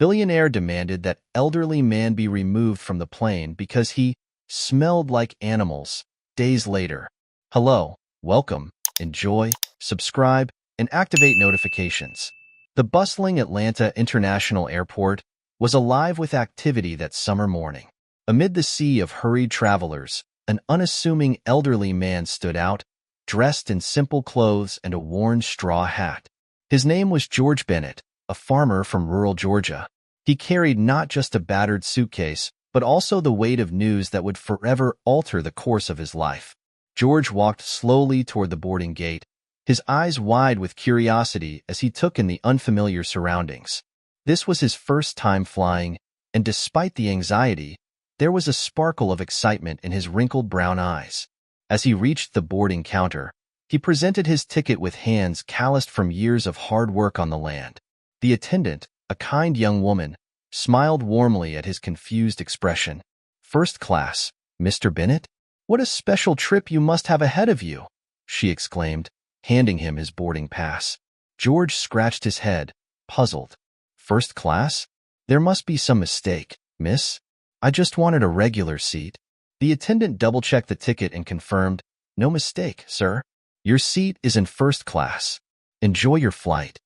Billionaire demanded that elderly man be removed from the plane because he smelled like animals. Days later. Hello, welcome, enjoy, subscribe, and activate notifications. The bustling Atlanta International Airport was alive with activity that summer morning. Amid the sea of hurried travelers, an unassuming elderly man stood out, dressed in simple clothes and a worn straw hat. His name was George Bennett, a farmer from rural Georgia. He carried not just a battered suitcase, but also the weight of news that would forever alter the course of his life. George walked slowly toward the boarding gate, his eyes wide with curiosity as he took in the unfamiliar surroundings. This was his first time flying, and despite the anxiety, there was a sparkle of excitement in his wrinkled brown eyes. As he reached the boarding counter, he presented his ticket with hands calloused from years of hard work on the land. The attendant, a kind young woman, smiled warmly at his confused expression. "First class, Mr. Bennett? What a special trip you must have ahead of you," she exclaimed, handing him his boarding pass. George scratched his head, puzzled. "First class? There must be some mistake, miss. I just wanted a regular seat." The attendant double-checked the ticket and confirmed, "No mistake, sir. Your seat is in first class. Enjoy your flight."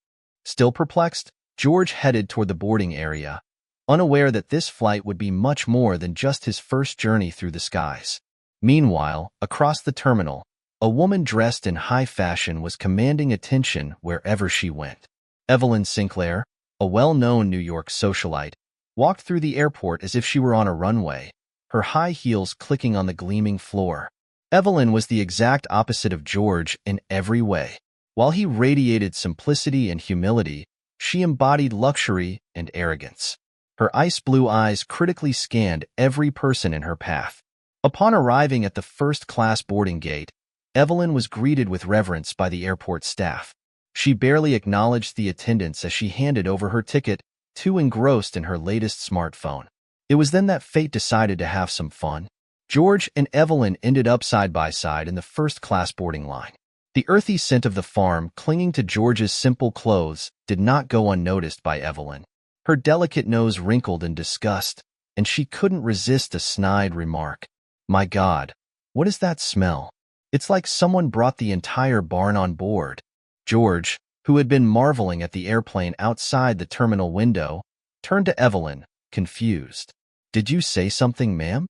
Still perplexed, George headed toward the boarding area, unaware that this flight would be much more than just his first journey through the skies. Meanwhile, across the terminal, a woman dressed in high fashion was commanding attention wherever she went. Evelyn Sinclair, a well-known New York socialite, walked through the airport as if she were on a runway, her high heels clicking on the gleaming floor. Evelyn was the exact opposite of George in every way. While he radiated simplicity and humility, she embodied luxury and arrogance. Her ice-blue eyes critically scanned every person in her path. Upon arriving at the first-class boarding gate, Evelyn was greeted with reverence by the airport staff. She barely acknowledged the attendants as she handed over her ticket, too engrossed in her latest smartphone. It was then that fate decided to have some fun. George and Evelyn ended up side by side in the first-class boarding line. The earthy scent of the farm clinging to George's simple clothes did not go unnoticed by Evelyn. Her delicate nose wrinkled in disgust, and she couldn't resist a snide remark. "My God, what is that smell? It's like someone brought the entire barn on board." George, who had been marveling at the airplane outside the terminal window, turned to Evelyn, confused. "Did you say something, ma'am?"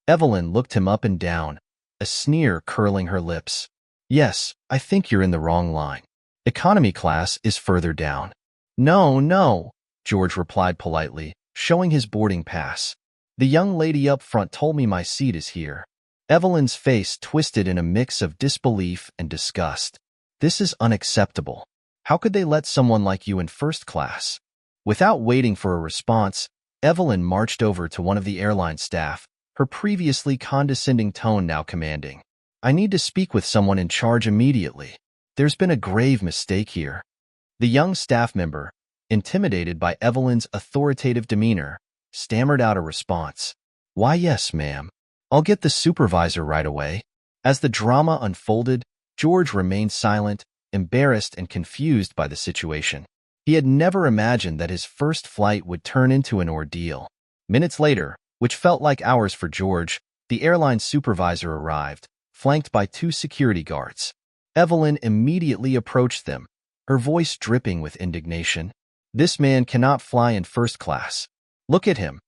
Evelyn looked him up and down, a sneer curling her lips. "Yes, I think you're in the wrong line. Economy class is further down." "No, no," George replied politely, showing his boarding pass. "The young lady up front told me my seat is here." Evelyn's face twisted in a mix of disbelief and disgust. "This is unacceptable. How could they let someone like you in first class?" Without waiting for a response, Evelyn marched over to one of the airline staff, her previously condescending tone now commanding. "I need to speak with someone in charge immediately. There's been a grave mistake here." The young staff member, intimidated by Evelyn's authoritative demeanor, stammered out a response. "Why, yes, ma'am. I'll get the supervisor right away." As the drama unfolded, George remained silent, embarrassed and confused by the situation. He had never imagined that his first flight would turn into an ordeal. Minutes later, which felt like hours for George, the airline supervisor arrived, flanked by two security guards. Evelyn immediately approached them, her voice dripping with indignation. "This man cannot fly in first class. Look at him.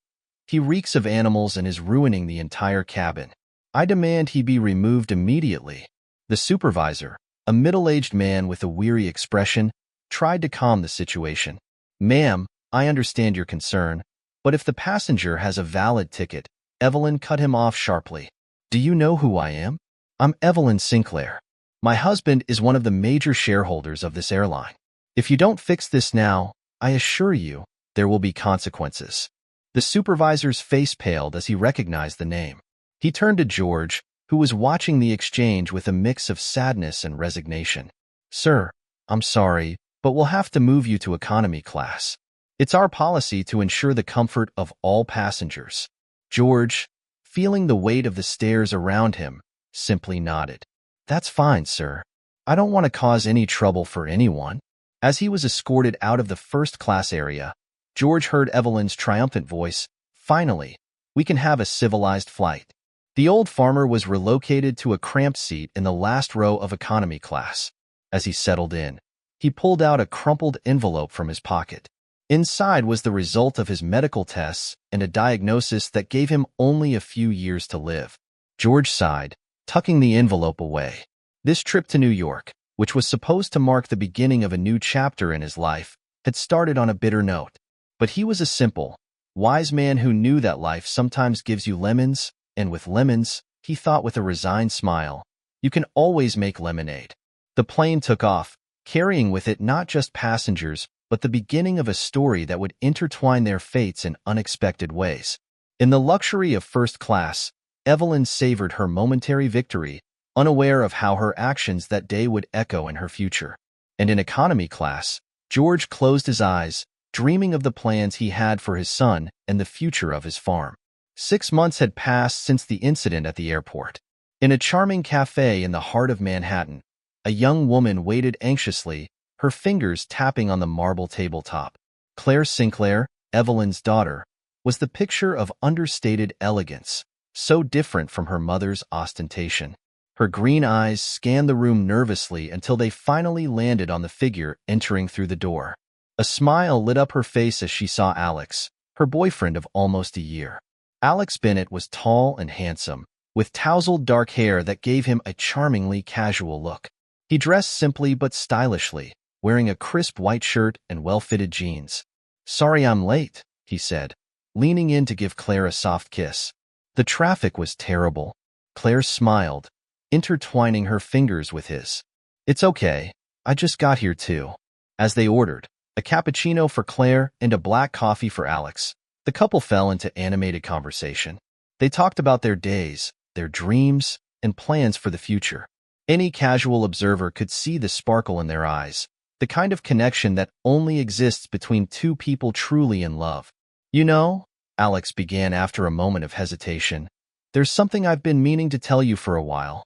He reeks of animals and is ruining the entire cabin. I demand he be removed immediately." The supervisor, a middle-aged man with a weary expression, tried to calm the situation. "Ma'am, I understand your concern, but if the passenger has a valid ticket," Evelyn cut him off sharply. "Do you know who I am? I'm Evelyn Sinclair. My husband is one of the major shareholders of this airline. If you don't fix this now, I assure you, there will be consequences." The supervisor's face paled as he recognized the name. He turned to George, who was watching the exchange with a mix of sadness and resignation. "Sir, I'm sorry, but we'll have to move you to economy class. It's our policy to ensure the comfort of all passengers." George, feeling the weight of the stares around him, simply nodded. "That's fine, sir. I don't want to cause any trouble for anyone." As he was escorted out of the first-class area, George heard Evelyn's triumphant voice. Finally, we can have a civilized flight. The old farmer was relocated to a cramped seat in the last row of economy class. As he settled in, he pulled out a crumpled envelope from his pocket. Inside was the result of his medical tests and a diagnosis that gave him only a few years to live. George sighed, tucking the envelope away. This trip to New York, which was supposed to mark the beginning of a new chapter in his life, had started on a bitter note. But he was a simple, wise man who knew that life sometimes gives you lemons, and with lemons, he thought with a resigned smile, you can always make lemonade. The plane took off, carrying with it not just passengers, but the beginning of a story that would intertwine their fates in unexpected ways. In the luxury of first class, Evelyn savored her momentary victory, unaware of how her actions that day would echo in her future. And in economy class, George closed his eyes, dreaming of the plans he had for his son and the future of his farm. 6 months had passed since the incident at the airport. In a charming cafe in the heart of Manhattan, a young woman waited anxiously, her fingers tapping on the marble tabletop. Claire Sinclair, Evelyn's daughter, was the picture of understated elegance, so different from her mother's ostentation. Her green eyes scanned the room nervously until they finally landed on the figure entering through the door. A smile lit up her face as she saw Alex, her boyfriend of almost a year. Alex Bennett was tall and handsome, with tousled dark hair that gave him a charmingly casual look. He dressed simply but stylishly, wearing a crisp white shirt and well-fitted jeans. "Sorry I'm late," he said, leaning in to give Claire a soft kiss. "The traffic was terrible." Claire smiled, intertwining her fingers with his. "It's okay, I just got here too." As they ordered, a cappuccino for Claire and a black coffee for Alex, the couple fell into animated conversation. They talked about their days, their dreams, and plans for the future. Any casual observer could see the sparkle in their eyes, the kind of connection that only exists between two people truly in love. "You know," Alex began after a moment of hesitation, "there's something I've been meaning to tell you for a while."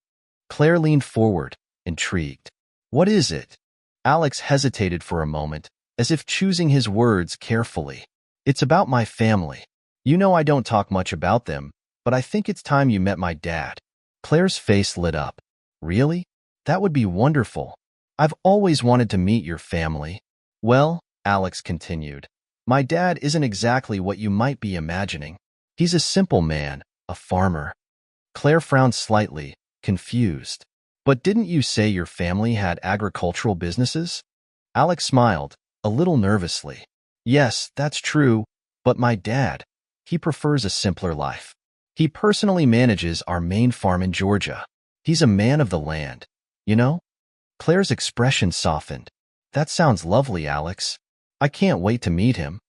Claire leaned forward, intrigued. "What is it?" Alex hesitated for a moment, as if choosing his words carefully. "It's about my family. You know I don't talk much about them, but I think it's time you met my dad." Claire's face lit up. "Really? That would be wonderful. I've always wanted to meet your family." "Well," Alex continued, "my dad isn't exactly what you might be imagining. He's a simple man, a farmer." Claire frowned slightly, confused. "But didn't you say your family had agricultural businesses?" Alex smiled, a little nervously. "Yes, that's true, but my dad, he prefers a simpler life. He personally manages our main farm in Georgia. He's a man of the land, you know?" Claire's expression softened. "That sounds lovely, Alex. I can't wait to meet him."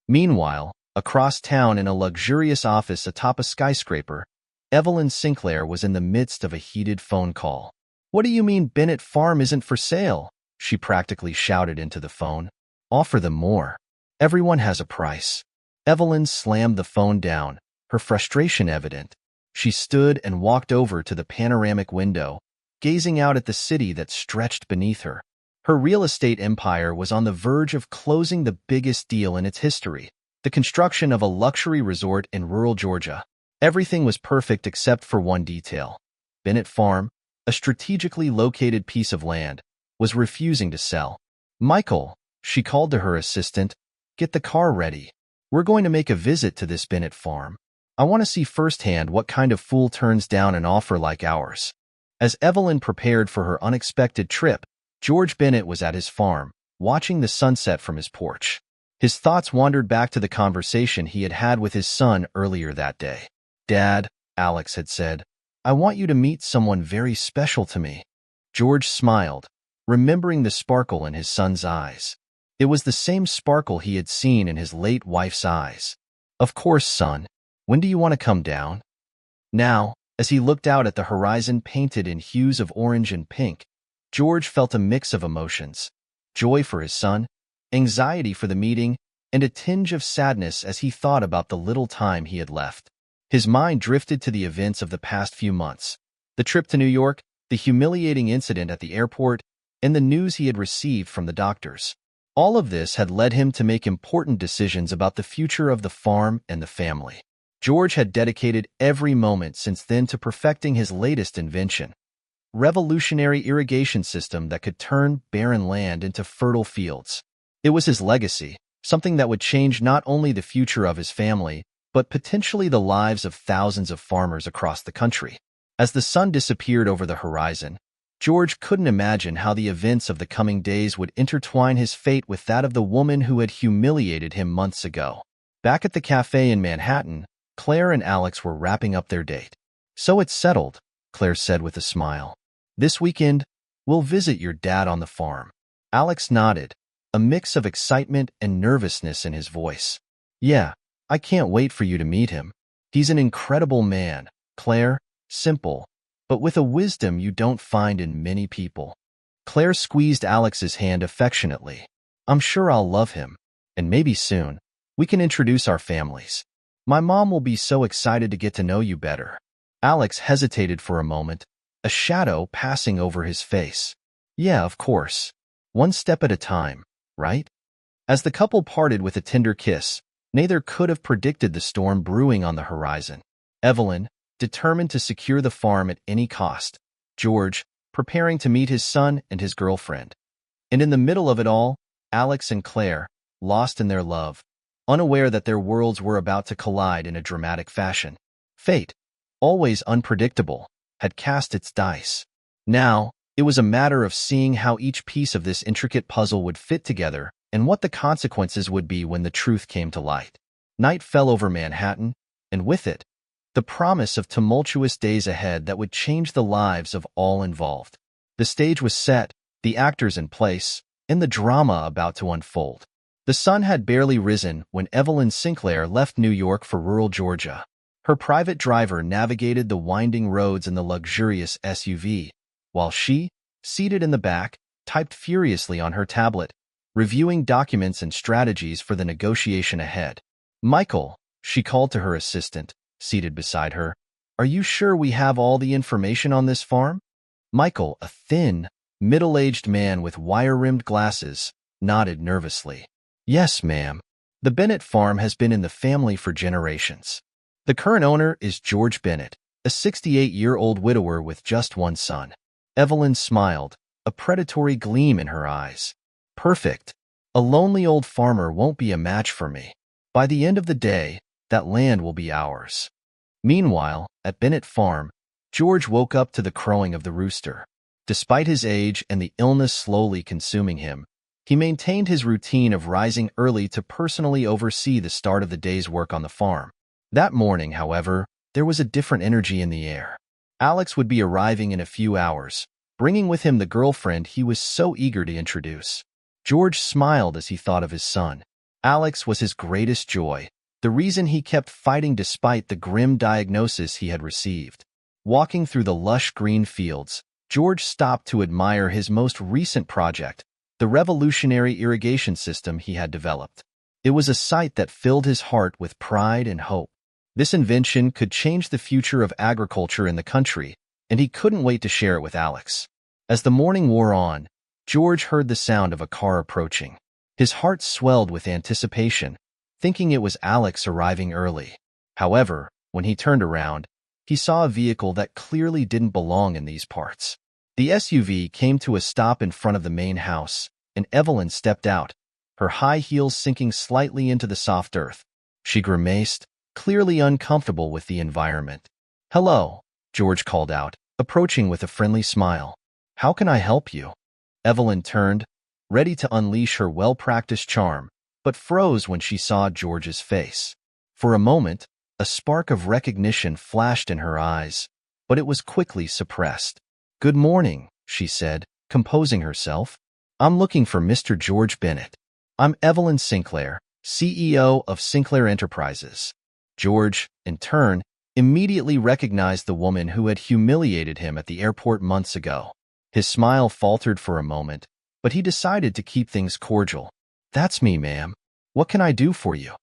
Meanwhile, across town in a luxurious office atop a skyscraper, Evelyn Sinclair was in the midst of a heated phone call. "What do you mean Bennett Farm isn't for sale?" she practically shouted into the phone. "Offer them more. Everyone has a price." Evelyn slammed the phone down, her frustration evident. She stood and walked over to the panoramic window, gazing out at the city that stretched beneath her. Her real estate empire was on the verge of closing the biggest deal in its history, the construction of a luxury resort in rural Georgia. Everything was perfect except for one detail. Bennett Farm, a strategically located piece of land, was refusing to sell. "Michael," she called to her assistant, "get the car ready. We're going to make a visit to this Bennett Farm. I want to see firsthand what kind of fool turns down an offer like ours." As Evelyn prepared for her unexpected trip, George Bennett was at his farm, watching the sunset from his porch. His thoughts wandered back to the conversation he had had with his son earlier that day. "Dad," Alex had said, "I want you to meet someone very special to me." George smiled, remembering the sparkle in his son's eyes. It was the same sparkle he had seen in his late wife's eyes. "Of course, son. When do you want to come down?" Now, as he looked out at the horizon painted in hues of orange and pink, George felt a mix of emotions: joy for his son, anxiety for the meeting, and a tinge of sadness as he thought about the little time he had left. His mind drifted to the events of the past few months: the trip to New York, the humiliating incident at the airport, and the news he had received from the doctors. All of this had led him to make important decisions about the future of the farm and the family. George had dedicated every moment since then to perfecting his latest invention, revolutionary irrigation system that could turn barren land into fertile fields. It was his legacy, something that would change not only the future of his family, but potentially the lives of thousands of farmers across the country. As the sun disappeared over the horizon, George couldn't imagine how the events of the coming days would intertwine his fate with that of the woman who had humiliated him months ago. Back at the cafe in Manhattan, Claire and Alex were wrapping up their date. "So it's settled," Claire said with a smile. "This weekend, we'll visit your dad on the farm." Alex nodded, a mix of excitement and nervousness in his voice. "Yeah, I can't wait for you to meet him. He's an incredible man, Claire, simple, but with a wisdom you don't find in many people." Claire squeezed Alex's hand affectionately. "I'm sure I'll love him, and maybe soon, we can introduce our families. My mom will be so excited to get to know you better." Alex hesitated for a moment, a shadow passing over his face. "Yeah, of course. One step at a time, right?" As the couple parted with a tender kiss, neither could have predicted the storm brewing on the horizon. Evelyn, determined to secure the farm at any cost. George, preparing to meet his son and his girlfriend. And in the middle of it all, Alex and Claire, lost in their love, unaware that their worlds were about to collide in a dramatic fashion. Fate, always unpredictable, had cast its dice. Now, it was a matter of seeing how each piece of this intricate puzzle would fit together and what the consequences would be when the truth came to light. Night fell over Manhattan, and with it, the promise of tumultuous days ahead that would change the lives of all involved. The stage was set, the actors in place, and the drama about to unfold. The sun had barely risen when Evelyn Sinclair left New York for rural Georgia. Her private driver navigated the winding roads in the luxurious SUV, while she, seated in the back, typed furiously on her tablet, reviewing documents and strategies for the negotiation ahead. "Michael," she called to her assistant, seated beside her, "are you sure we have all the information on this farm?" Michael, a thin, middle-aged man with wire-rimmed glasses, nodded nervously. "Yes, ma'am. The Bennett farm has been in the family for generations. The current owner is George Bennett, a 68-year-old widower with just one son." Evelyn smiled, a predatory gleam in her eyes. "Perfect. A lonely old farmer won't be a match for me. By the end of the day, that land will be ours." Meanwhile, at Bennett Farm, George woke up to the crowing of the rooster. Despite his age and the illness slowly consuming him, he maintained his routine of rising early to personally oversee the start of the day's work on the farm. That morning, however, there was a different energy in the air. Alex would be arriving in a few hours, bringing with him the girlfriend he was so eager to introduce. George smiled as he thought of his son. Alex was his greatest joy, the reason he kept fighting despite the grim diagnosis he had received. Walking through the lush green fields, George stopped to admire his most recent project, the revolutionary irrigation system he had developed. It was a sight that filled his heart with pride and hope. This invention could change the future of agriculture in the country, and he couldn't wait to share it with Alex. As the morning wore on, George heard the sound of a car approaching. His heart swelled with anticipation, thinking it was Alex arriving early. However, when he turned around, he saw a vehicle that clearly didn't belong in these parts. The SUV came to a stop in front of the main house, and Evelyn stepped out, her high heels sinking slightly into the soft earth. She grimaced, clearly uncomfortable with the environment. "Hello," George called out, approaching with a friendly smile. "How can I help you?" Evelyn turned, ready to unleash her well-practiced charm, but froze when she saw George's face. For a moment, a spark of recognition flashed in her eyes, but it was quickly suppressed. "Good morning," she said, composing herself. "I'm looking for Mr. George Bennett. I'm Evelyn Sinclair, CEO of Sinclair Enterprises." George, in turn, immediately recognized the woman who had humiliated him at the airport months ago. His smile faltered for a moment, but he decided to keep things cordial. "That's me, ma'am. What can I do for you?"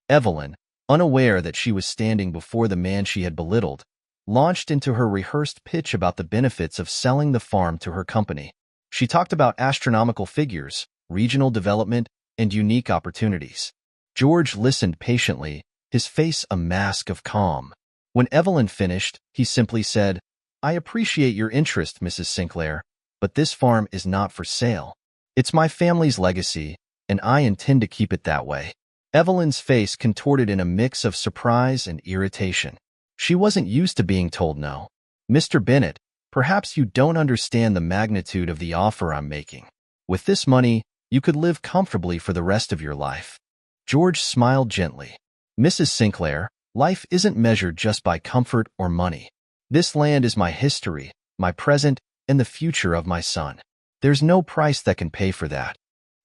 Evelyn, unaware that she was standing before the man she had belittled, launched into her rehearsed pitch about the benefits of selling the farm to her company. She talked about astronomical figures, regional development, and unique opportunities. George listened patiently, his face a mask of calm. When Evelyn finished, he simply said, "I appreciate your interest, Mrs. Sinclair, but this farm is not for sale. It's my family's legacy, and I intend to keep it that way." Evelyn's face contorted in a mix of surprise and irritation. She wasn't used to being told no. "Mr. Bennett, perhaps you don't understand the magnitude of the offer I'm making. With this money, you could live comfortably for the rest of your life." George smiled gently. "Mrs. Sinclair, life isn't measured just by comfort or money. This land is my history, my present, and the future of my son. There's no price that can pay for that."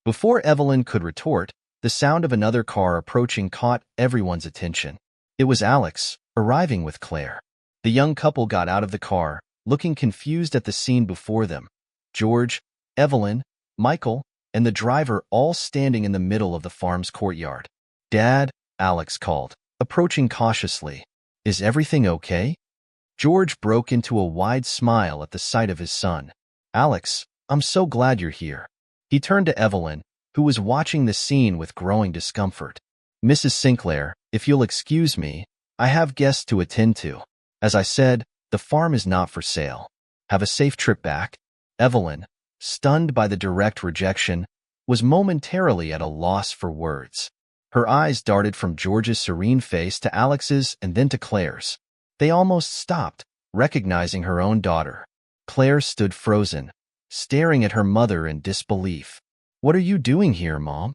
Before Evelyn could retort, the sound of another car approaching caught everyone's attention. It was Alex, arriving with Claire. The young couple got out of the car, looking confused at the scene before them. George, Evelyn, Michael, and the driver all standing in the middle of the farm's courtyard. "Dad," Alex called, approaching cautiously. "Is everything okay?" George broke into a wide smile at the sight of his son. "Alex, I'm so glad you're here." He turned to Evelyn, who was watching the scene with growing discomfort. "Mrs. Sinclair, if you'll excuse me, I have guests to attend to. As I said, the farm is not for sale. Have a safe trip back." Evelyn, stunned by the direct rejection, was momentarily at a loss for words. Her eyes darted from George's serene face to Alex's and then to Claire's. They almost stopped, recognizing her own daughter. Claire stood frozen, staring at her mother in disbelief. "What are you doing here, Mom?"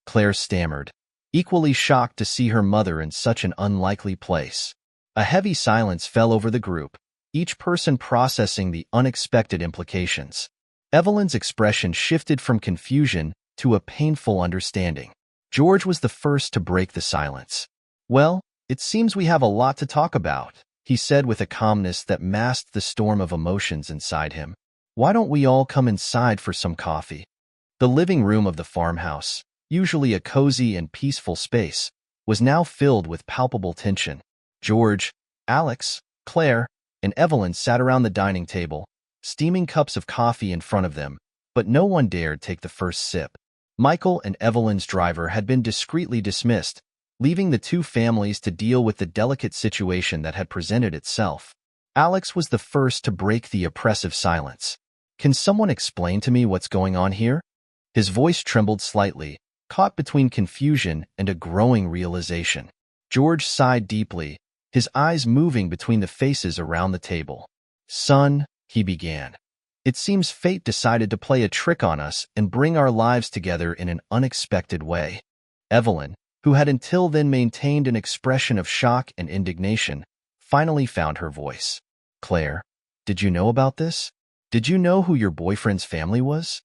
Claire stammered, equally shocked to see her mother in such an unlikely place. A heavy silence fell over the group, each person processing the unexpected implications. Evelyn's expression shifted from confusion to a painful understanding. George was the first to break the silence. "Well, it seems we have a lot to talk about," he said with a calmness that masked the storm of emotions inside him. "Why don't we all come inside for some coffee?" The living room of the farmhouse, usually a cozy and peaceful space, was now filled with palpable tension. George, Alex, Claire, and Evelyn sat around the dining table, steaming cups of coffee in front of them, but no one dared take the first sip. Michael and Evelyn's driver had been discreetly dismissed, leaving the two families to deal with the delicate situation that had presented itself. Alex was the first to break the oppressive silence. "Can someone explain to me what's going on here?" His voice trembled slightly, caught between confusion and a growing realization. George sighed deeply, his eyes moving between the faces around the table. "Son," he began, "it seems fate decided to play a trick on us and bring our lives together in an unexpected way." Evelyn, who had until then maintained an expression of shock and indignation, finally found her voice. "Claire, did you know about this? Did you know who your boyfriend's family was?"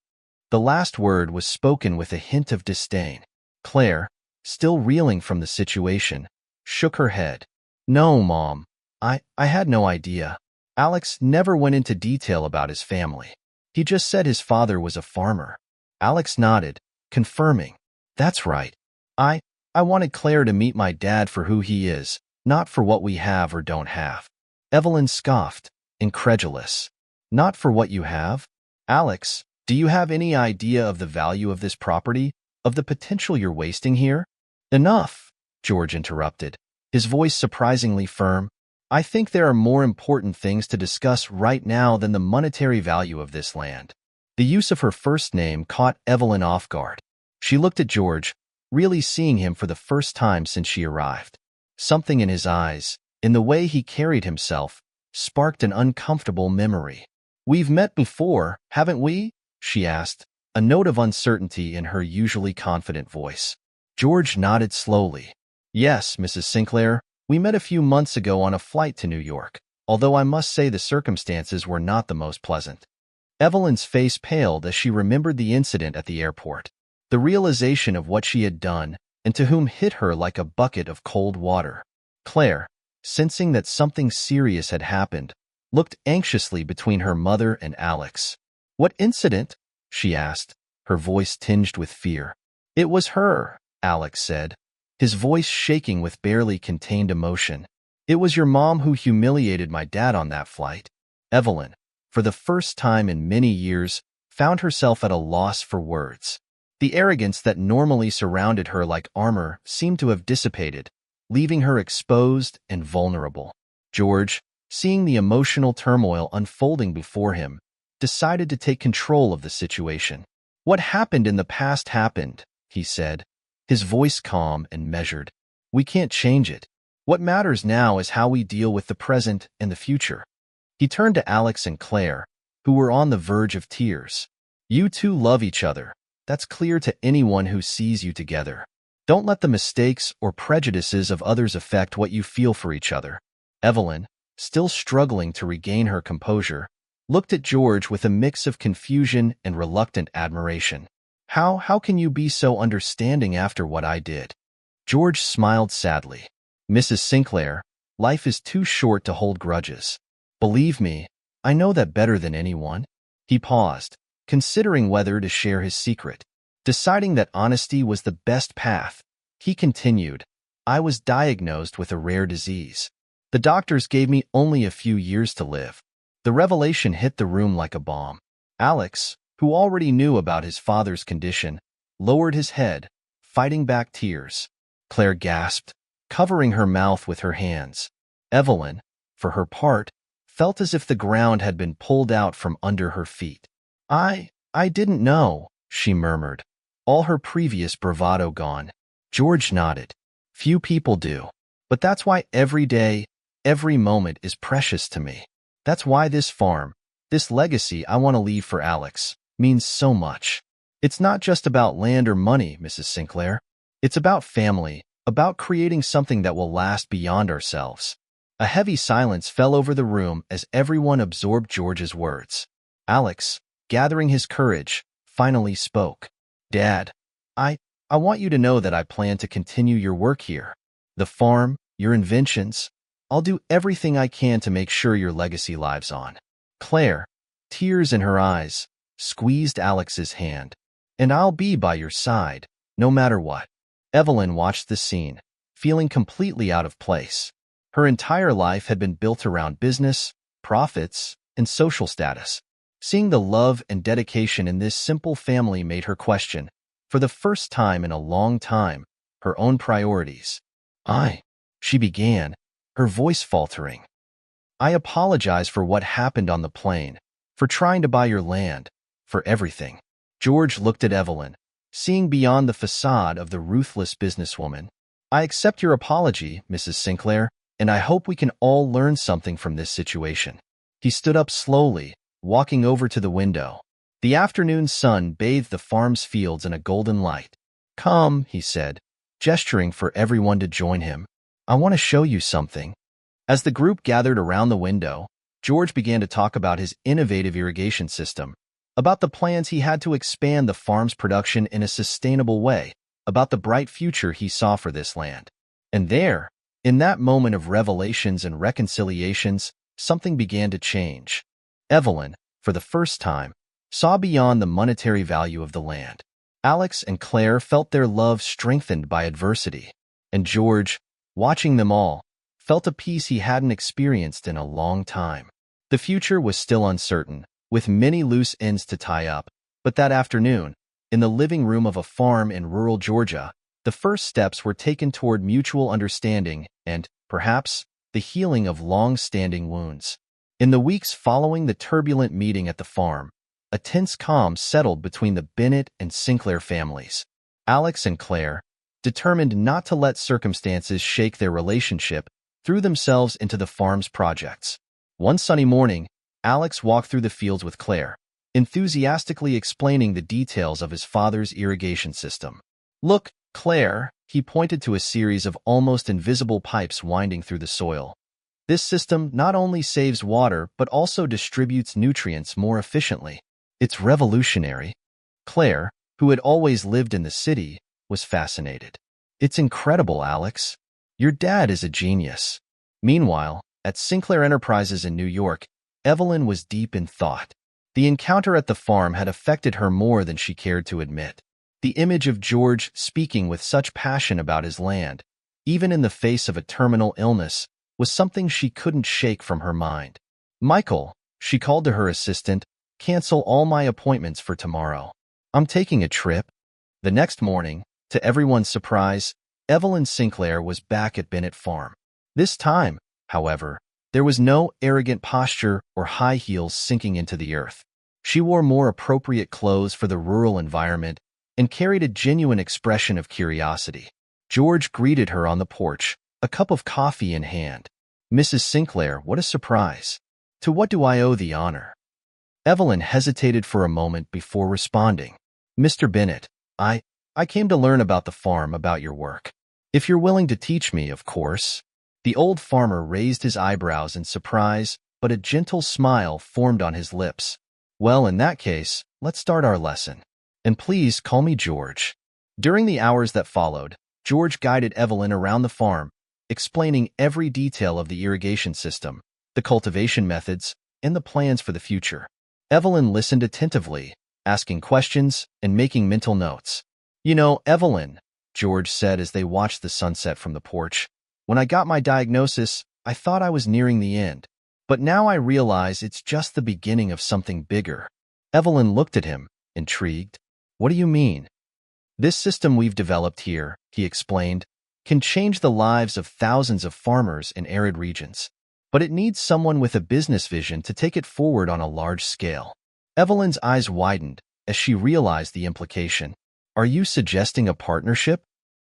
The last word was spoken with a hint of disdain. Claire, still reeling from the situation, shook her head. "No, Mom. I had no idea. Alex never went into detail about his family. He just said his father was a farmer." Alex nodded, confirming, "That's right. I wanted Claire to meet my dad for who he is, not for what we have or don't have." Evelyn scoffed, incredulous. "Not for what you have? Alex, do you have any idea of the value of this property, of the potential you're wasting here?" "Enough," George interrupted, his voice surprisingly firm. "I think there are more important things to discuss right now than the monetary value of this land." The use of her first name caught Evelyn off guard. She looked at George, really seeing him for the first time since she arrived. Something in his eyes, in the way he carried himself, sparked an uncomfortable memory. "We've met before, haven't we?" she asked, a note of uncertainty in her usually confident voice. George nodded slowly. "Yes, Mrs. Sinclair, we met a few months ago on a flight to New York, although I must say the circumstances were not the most pleasant." Evelyn's face paled as she remembered the incident at the airport. The realization of what she had done and to whom hit her like a bucket of cold water. Claire, sensing that something serious had happened, looked anxiously between her mother and Alex. "What incident?" she asked, her voice tinged with fear. "It was her," Alex said, his voice shaking with barely contained emotion. "It was your mom who humiliated my dad on that flight." Evelyn, for the first time in many years, found herself at a loss for words. The arrogance that normally surrounded her like armor seemed to have dissipated, leaving her exposed and vulnerable. George, seeing the emotional turmoil unfolding before him, decided to take control of the situation. "What happened in the past happened," he said, his voice calm and measured. "We can't change it. What matters now is how we deal with the present and the future." He turned to Alex and Claire, who were on the verge of tears. "You two love each other. That's clear to anyone who sees you together. Don't let the mistakes or prejudices of others affect what you feel for each other." Evelyn, still struggling to regain her composure, looked at George with a mix of confusion and reluctant admiration. How can you be so understanding after what I did?" George smiled sadly. "Mrs. Sinclair, life is too short to hold grudges. Believe me, I know that better than anyone." He paused, considering whether to share his secret. Deciding that honesty was the best path, he continued, "I was diagnosed with a rare disease. The doctors gave me only a few years to live." The revelation hit the room like a bomb. Alex, who already knew about his father's condition, lowered his head, fighting back tears. Claire gasped, covering her mouth with her hands. Evelyn, for her part, felt as if the ground had been pulled out from under her feet. I didn't know," she murmured, all her previous bravado gone. George nodded. "Few people do. But that's why every day, every moment is precious to me. That's why this farm, this legacy I want to leave for Alex, means so much. It's not just about land or money, Mrs. Sinclair. It's about family, about creating something that will last beyond ourselves." A heavy silence fell over the room as everyone absorbed George's words. Alex, gathering his courage, finally spoke. "Dad, I want you to know that I plan to continue your work here. The farm, your inventions. I'll do everything I can to make sure your legacy lives on." Claire, tears in her eyes, squeezed Alex's hand. "And I'll be by your side, no matter what." Evelyn watched the scene, feeling completely out of place. Her entire life had been built around business, profits, and social status. Seeing the love and dedication in this simple family made her question, for the first time in a long time, her own priorities. She began, her voice faltering. "I apologize for what happened on the plane, for trying to buy your land, for everything." George looked at Evelyn, seeing beyond the facade of the ruthless businesswoman. "I accept your apology, Mrs. Sinclair, and I hope we can all learn something from this situation." He stood up slowly, walking over to the window. The afternoon sun bathed the farm's fields in a golden light. "Come," he said, gesturing for everyone to join him. "I want to show you something." As the group gathered around the window, George began to talk about his innovative irrigation system, about the plans he had to expand the farm's production in a sustainable way, about the bright future he saw for this land. And there, in that moment of revelations and reconciliations, something began to change. Evelyn, for the first time, saw beyond the monetary value of the land. Alex and Claire felt their love strengthened by adversity. And George, watching them all, felt a peace he hadn't experienced in a long time. The future was still uncertain, with many loose ends to tie up, but that afternoon, in the living room of a farm in rural Georgia, the first steps were taken toward mutual understanding and, perhaps, the healing of long-standing wounds. In the weeks following the turbulent meeting at the farm, a tense calm settled between the Bennett and Sinclair families. Alex and Claire, determined not to let circumstances shake their relationship, threw themselves into the farm's projects. One sunny morning, Alex walked through the fields with Claire, enthusiastically explaining the details of his father's irrigation system. "Look, Claire," he pointed to a series of almost invisible pipes winding through the soil. "This system not only saves water but also distributes nutrients more efficiently. It's revolutionary." Claire, who had always lived in the city, was fascinated. "It's incredible, Alex. Your dad is a genius." Meanwhile, at Sinclair Enterprises in New York, Evelyn was deep in thought. The encounter at the farm had affected her more than she cared to admit. The image of George speaking with such passion about his land, even in the face of a terminal illness, was something she couldn't shake from her mind. "Michael," she called to her assistant, "cancel all my appointments for tomorrow. I'm taking a trip." The next morning, to everyone's surprise, Evelyn Sinclair was back at Bennett Farm. This time, however, there was no arrogant posture or high heels sinking into the earth. She wore more appropriate clothes for the rural environment and carried a genuine expression of curiosity. George greeted her on the porch, a cup of coffee in hand. "Mrs. Sinclair, what a surprise. To what do I owe the honor?" Evelyn hesitated for a moment before responding. "Mr. Bennett, I came to learn about the farm, about your work. If you're willing to teach me, of course." The old farmer raised his eyebrows in surprise, but a gentle smile formed on his lips. "Well, in that case, let's start our lesson. And please call me George." During the hours that followed, George guided Evelyn around the farm, explaining every detail of the irrigation system, the cultivation methods, and the plans for the future. Evelyn listened attentively, asking questions and making mental notes. "You know, Evelyn," George said as they watched the sunset from the porch, "when I got my diagnosis, I thought I was nearing the end. But now I realize it's just the beginning of something bigger." Evelyn looked at him, intrigued. "What do you mean?" "This system we've developed here," he explained, "can change the lives of thousands of farmers in arid regions. But it needs someone with a business vision to take it forward on a large scale." Evelyn's eyes widened as she realized the implication. "Are you suggesting a partnership?"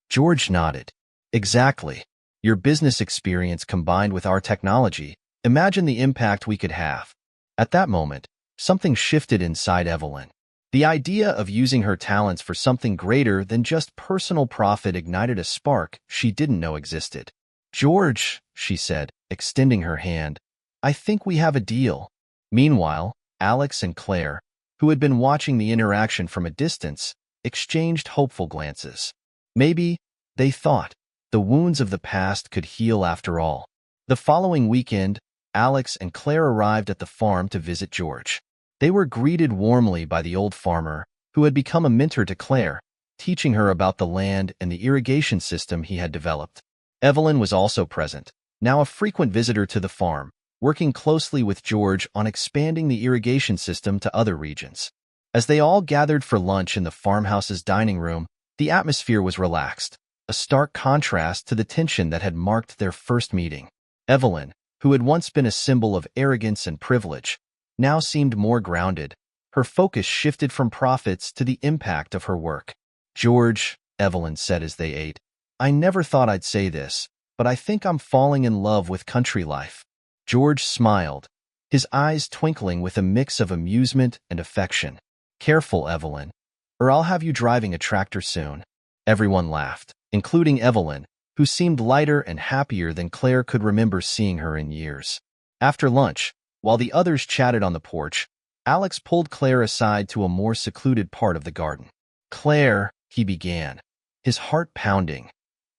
George nodded. "Exactly. Your business experience combined with our technology. Imagine the impact we could have." At that moment, something shifted inside Evelyn. The idea of using her talents for something greater than just personal profit ignited a spark she didn't know existed. "George," she said, extending her hand, "I think we have a deal." Meanwhile, Alex and Claire, who had been watching the interaction from a distance, exchanged hopeful glances. Maybe, they thought, the wounds of the past could heal after all. The following weekend, Alex and Claire arrived at the farm to visit George. They were greeted warmly by the old farmer, who had become a mentor to Claire, teaching her about the land and the irrigation system he had developed. Evelyn was also present, now a frequent visitor to the farm, working closely with George on expanding the irrigation system to other regions. As they all gathered for lunch in the farmhouse's dining room, the atmosphere was relaxed, a stark contrast to the tension that had marked their first meeting. Evelyn, who had once been a symbol of arrogance and privilege, now seemed more grounded. Her focus shifted from profits to the impact of her work. "George," Evelyn said as they ate, "I never thought I'd say this, but I think I'm falling in love with country life." George smiled, his eyes twinkling with a mix of amusement and affection. "Careful, Evelyn, or I'll have you driving a tractor soon." Everyone laughed, including Evelyn, who seemed lighter and happier than Claire could remember seeing her in years. After lunch, while the others chatted on the porch, Alex pulled Claire aside to a more secluded part of the garden. "Claire," he began, his heart pounding,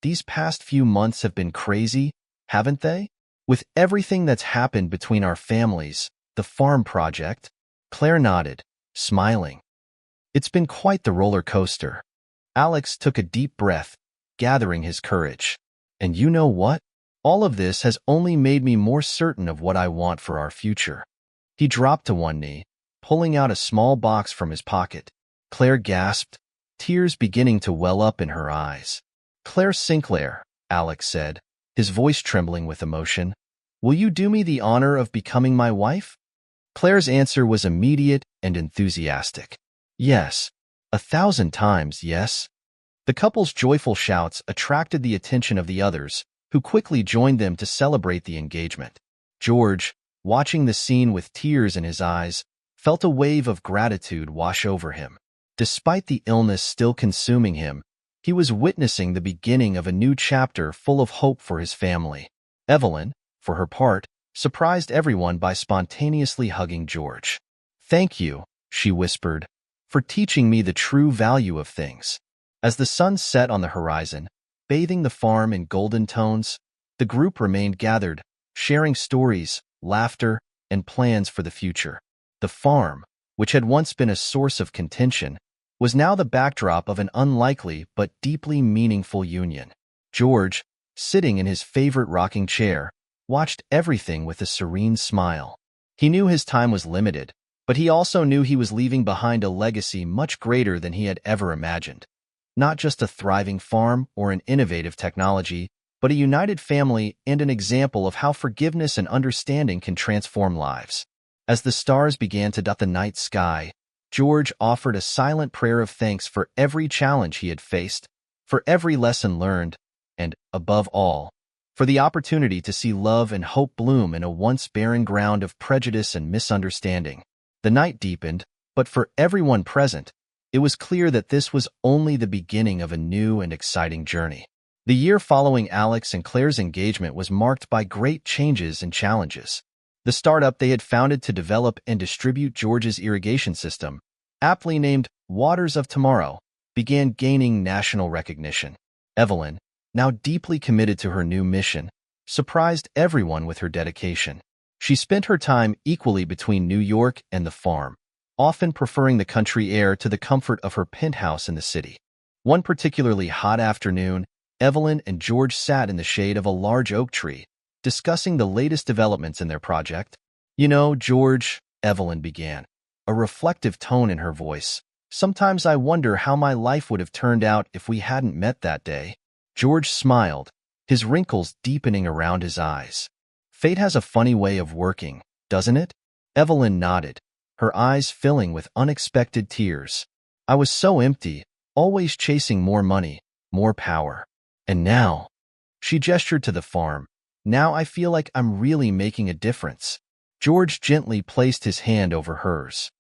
"these past few months have been crazy, haven't they? With everything that's happened between our families, the farm project." Claire nodded, smiling. "It's been quite the roller coaster." Alex took a deep breath, gathering his courage. "And you know what? All of this has only made me more certain of what I want for our future." He dropped to one knee, pulling out a small box from his pocket. Claire gasped, tears beginning to well up in her eyes. "Claire Sinclair," Alex said, his voice trembling with emotion, "will you do me the honor of becoming my wife?" Claire's answer was immediate and enthusiastic. "Yes. 1,000 times yes." The couple's joyful shouts attracted the attention of the others, who quickly joined them to celebrate the engagement. George, watching the scene with tears in his eyes, felt a wave of gratitude wash over him. Despite the illness still consuming him, he was witnessing the beginning of a new chapter full of hope for his family. Evelyn, for her part, surprised everyone by spontaneously hugging George. "Thank you," she whispered, "for teaching me the true value of things." As the sun set on the horizon, bathing the farm in golden tones, the group remained gathered, sharing stories, laughter, and plans for the future. The farm, which had once been a source of contention, was now the backdrop of an unlikely but deeply meaningful union. George, sitting in his favorite rocking chair, watched everything with a serene smile. He knew his time was limited, but he also knew he was leaving behind a legacy much greater than he had ever imagined. not just a thriving farm or an innovative technology, but a united family and an example of how forgiveness and understanding can transform lives. As the stars began to dot the night sky, George offered a silent prayer of thanks for every challenge he had faced, for every lesson learned, and, above all, for the opportunity to see love and hope bloom in a once barren ground of prejudice and misunderstanding. The night deepened, but for everyone present, it was clear that this was only the beginning of a new and exciting journey. The year following Alex and Claire's engagement was marked by great changes and challenges. The startup they had founded to develop and distribute George's irrigation system, aptly named Waters of Tomorrow, began gaining national recognition. Evelyn, now deeply committed to her new mission, surprised everyone with her dedication. She spent her time equally between New York and the farm, often preferring the country air to the comfort of her penthouse in the city. One particularly hot afternoon, Evelyn and George sat in the shade of a large oak tree, discussing the latest developments in their project. "You know, George," Evelyn began, a reflective tone in her voice, "sometimes I wonder how my life would have turned out if we hadn't met that day." George smiled, his wrinkles deepening around his eyes. "Fate has a funny way of working, doesn't it?" Evelyn nodded, her eyes filling with unexpected tears. "I was so empty, always chasing more money, more power. And now," she gestured to the farm, "now I feel like I'm really making a difference." George gently placed his hand over hers.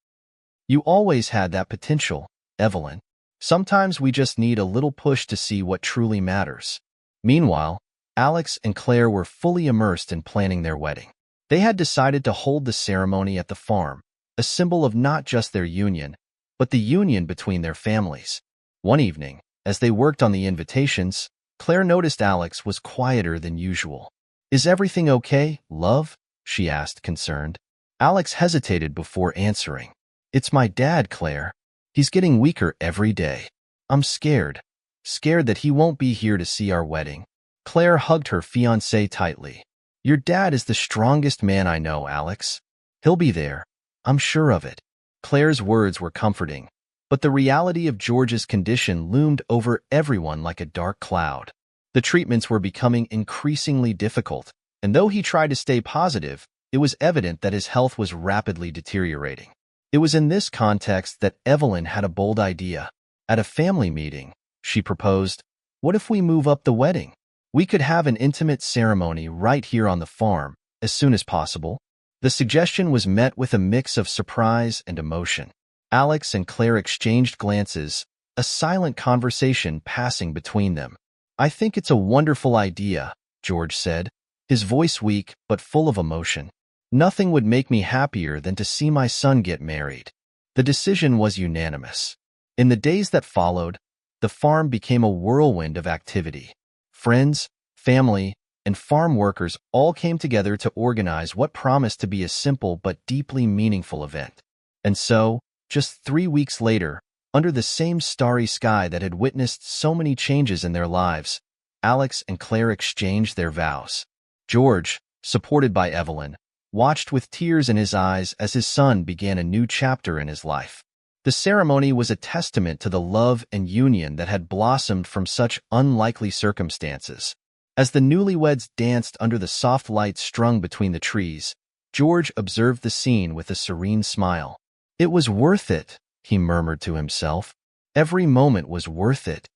"You always had that potential, Evelyn. Sometimes we just need a little push to see what truly matters." Meanwhile, Alex and Claire were fully immersed in planning their wedding. They had decided to hold the ceremony at the farm, a symbol of not just their union, but the union between their families. One evening, as they worked on the invitations, Claire noticed Alex was quieter than usual. "Is everything okay, love?" she asked, concerned. Alex hesitated before answering. "It's my dad, Claire. He's getting weaker every day. I'm scared that he won't be here to see our wedding." Claire hugged her fiancé tightly. "Your dad is the strongest man I know, Alex. He'll be there. I'm sure of it." Claire's words were comforting, but the reality of George's condition loomed over everyone like a dark cloud. The treatments were becoming increasingly difficult, and though he tried to stay positive, it was evident that his health was rapidly deteriorating. It was in this context that Evelyn had a bold idea. At a family meeting, she proposed, "What if we move up the wedding? We could have an intimate ceremony right here on the farm, as soon as possible." The suggestion was met with a mix of surprise and emotion. Alex and Claire exchanged glances, a silent conversation passing between them. "I think it's a wonderful idea," George said, his voice weak but full of emotion. "Nothing would make me happier than to see my son get married." The decision was unanimous. In the days that followed, the farm became a whirlwind of activity. Friends, family, and farm workers all came together to organize what promised to be a simple but deeply meaningful event. And so, just 3 weeks later, under the same starry sky that had witnessed so many changes in their lives, Alex and Claire exchanged their vows. George, supported by Evelyn, watched with tears in his eyes as his son began a new chapter in his life. The ceremony was a testament to the love and union that had blossomed from such unlikely circumstances. As the newlyweds danced under the soft light strung between the trees, George observed the scene with a serene smile. "It was worth it," he murmured to himself. "Every moment was worth it."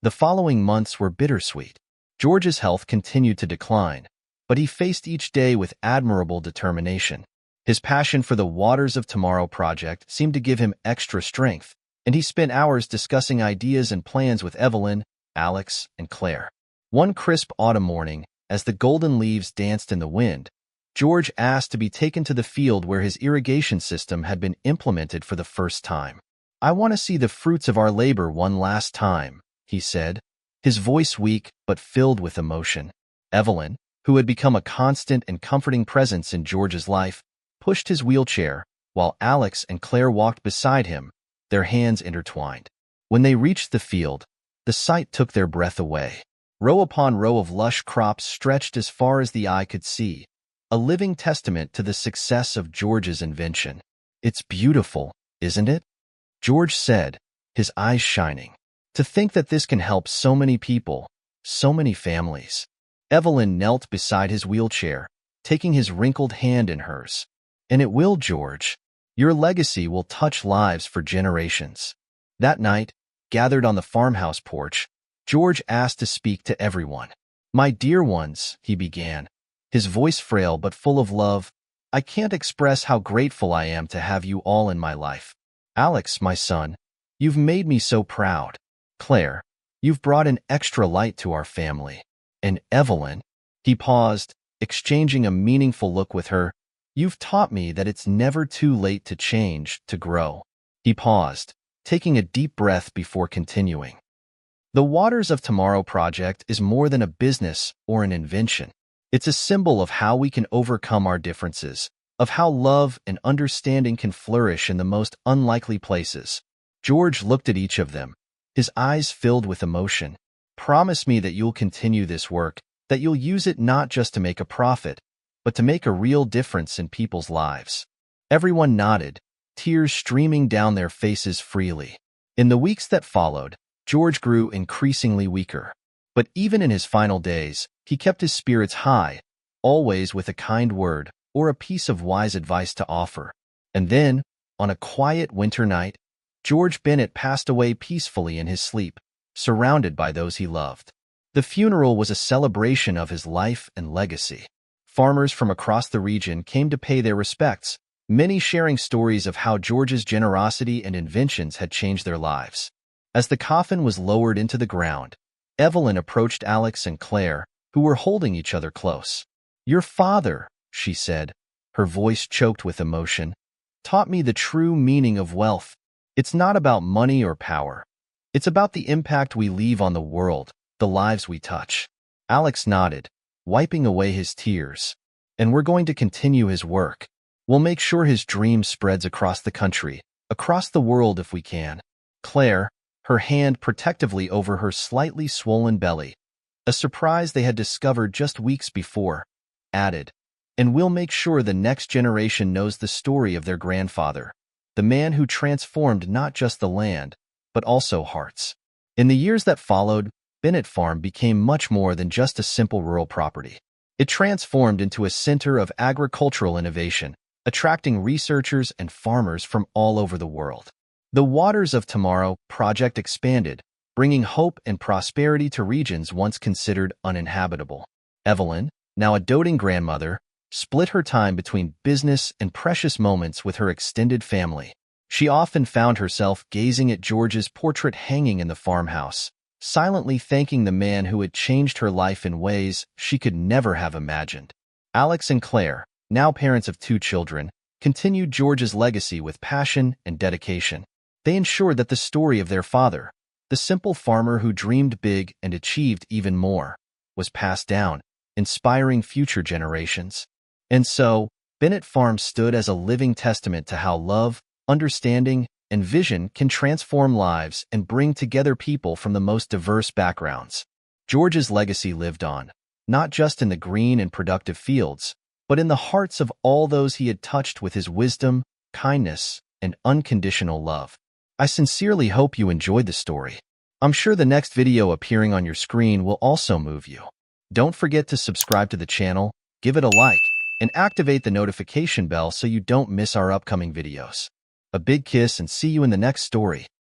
The following months were bittersweet. George's health continued to decline, but he faced each day with admirable determination. His passion for the Waters of Tomorrow project seemed to give him extra strength, and he spent hours discussing ideas and plans with Evelyn, Alex, and Claire. One crisp autumn morning, as the golden leaves danced in the wind, George asked to be taken to the field where his irrigation system had been implemented for the first time. "I want to see the fruits of our labor one last time," he said, his voice weak but filled with emotion. Evelyn, who had become a constant and comforting presence in George's life, pushed his wheelchair, while Alex and Claire walked beside him, their hands intertwined. When they reached the field, the sight took their breath away. Row upon row of lush crops stretched as far as the eye could see, a living testament to the success of George's invention. "It's beautiful, isn't it?" George said, his eyes shining. To think that this can help so many people, so many families. Evelyn knelt beside his wheelchair, taking his wrinkled hand in hers. And it will, George. Your legacy will touch lives for generations. That night, gathered on the farmhouse porch, George asked to speak to everyone. My dear ones, he began, his voice frail but full of love, I can't express how grateful I am to have you all in my life. Alex, my son, you've made me so proud. Claire, you've brought an extra light to our family. And Evelyn, he paused, exchanging a meaningful look with her, you've taught me that it's never too late to change, to grow. He paused, taking a deep breath before continuing. The Waters of Tomorrow project is more than a business or an invention. It's a symbol of how we can overcome our differences, of how love and understanding can flourish in the most unlikely places. George looked at each of them, his eyes filled with emotion. Promise me that you'll continue this work, that you'll use it not just to make a profit, but to make a real difference in people's lives. Everyone nodded, tears streaming down their faces freely. In the weeks that followed, George grew increasingly weaker. But even in his final days, he kept his spirits high, always with a kind word or a piece of wise advice to offer. And then, on a quiet winter night, George Bennett passed away peacefully in his sleep, surrounded by those he loved. The funeral was a celebration of his life and legacy. Farmers from across the region came to pay their respects, many sharing stories of how George's generosity and inventions had changed their lives. As the coffin was lowered into the ground, Evelyn approached Alex and Claire, who were holding each other close. Your father, she said, her voice choked with emotion, taught me the true meaning of wealth. It's not about money or power. It's about the impact we leave on the world, the lives we touch. Alex nodded, wiping away his tears. And we're going to continue his work. We'll make sure his dream spreads across the country, across the world if we can. Claire, her hand protectively over her slightly swollen belly, a surprise they had discovered just weeks before, added, and we'll make sure the next generation knows the story of their grandfather, the man who transformed not just the land, but also hearts. In the years that followed, Bennett Farm became much more than just a simple rural property. It transformed into a center of agricultural innovation, attracting researchers and farmers from all over the world. The Waters of Tomorrow project expanded, bringing hope and prosperity to regions once considered uninhabitable. Evelyn, now a doting grandmother, split her time between business and precious moments with her extended family. She often found herself gazing at George's portrait hanging in the farmhouse, silently thanking the man who had changed her life in ways she could never have imagined. Alex and Claire, now parents of 2 children, continued George's legacy with passion and dedication. They ensured that the story of their father, the simple farmer who dreamed big and achieved even more, was passed down, inspiring future generations. And so, Bennett Farm stood as a living testament to how love, understanding, and vision can transform lives and bring together people from the most diverse backgrounds. George's legacy lived on, not just in the green and productive fields, but in the hearts of all those he had touched with his wisdom, kindness, and unconditional love. I sincerely hope you enjoyed the story. I'm sure the next video appearing on your screen will also move you. Don't forget to subscribe to the channel, give it a like, and activate the notification bell so you don't miss our upcoming videos. A big kiss and see you in the next story.